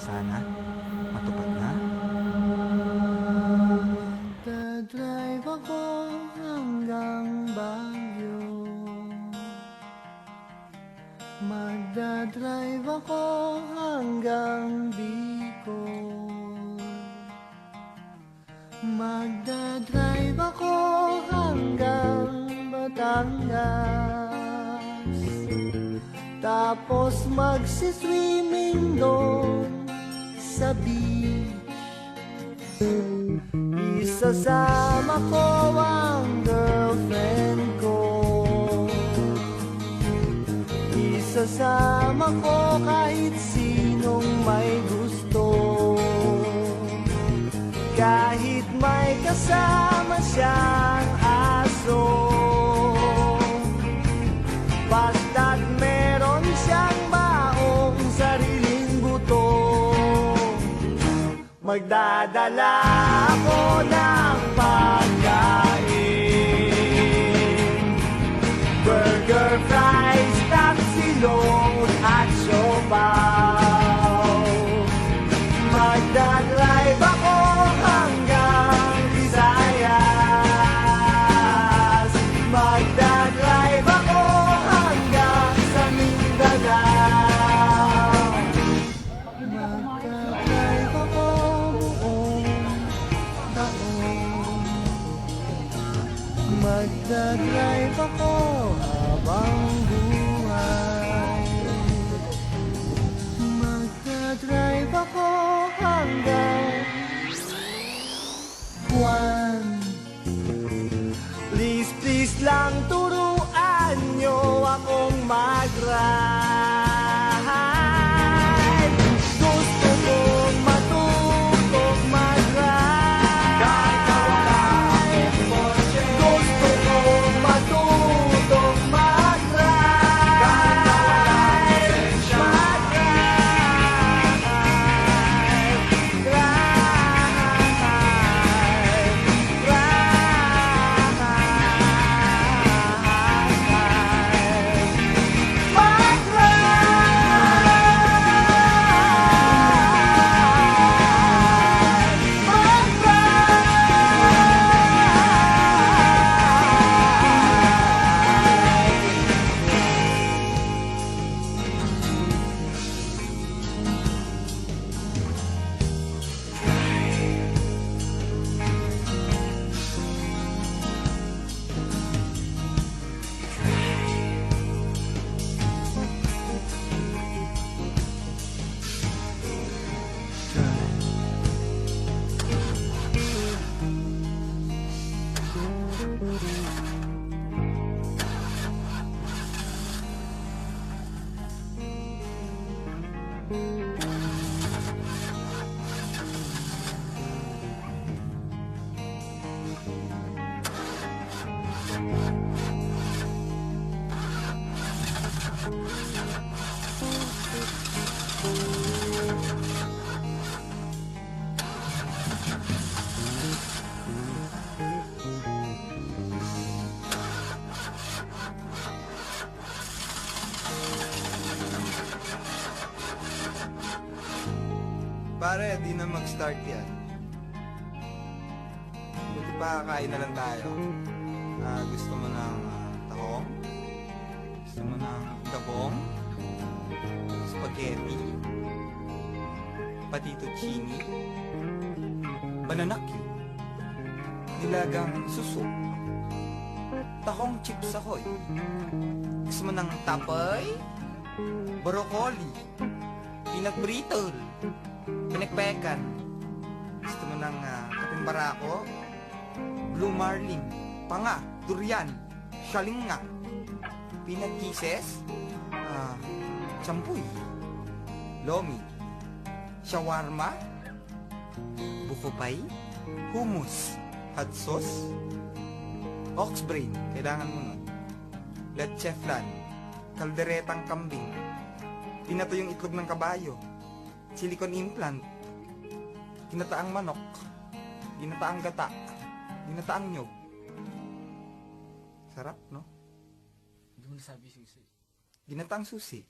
Sana matupad na. Magdadrive ako hanggang Baguio. Magdadrive ako hanggang Bicol. Magdadrive ako hanggang Batangas. Tapos magsiswimming doon sa beach. Isasama ko ang girlfriend ko. Isasama ko kahit sinong may gusto. Kahit may kasama siyang aso. Basta't meron siyang baong sariling buto. Magdadala ako ng pagkain, burger, fries, tapsilog at siopaw. Magdadrive ako hanggang Visayas. Magdadrive ako hanggang sa Mindanao. Magdadrive ako buong taon. Magdadrive ako habang buhay. Magdadrive ako hanggang buwan. Please, please lang turuan nyo akong mag-ride. Gusto kong matutong mag-ride. Gusto kong matutong mag-ride. Pare, di na mag-start yan. Buti pa kakain na lang tayo. Gusto mo ng tahong? Gusto mo ng gabong? Spaghetti? Patituccini? Bananaki? Nilagang suso? Tahong chips ahoy? Gusto mo ng tapay? Broccoli? Peanut brittle? Pinagpekan? Gusto mo ng kaping barako? Blue marlin? Panga? Durian? Shalinga? Peanut kisses? Champuy? Lomi? Shawarma? Buko pie? Hummus? Hot sauce? Ox brain? Kailangan mo nun. Leche flan? Kalderetang kambing? Pinato yung itlog ng kabayo? Silicone implant, ginataang manok, ginataang gata, ginataang nyog. Sarap, no? Hindi mo nasabi susi. Ginataang susi.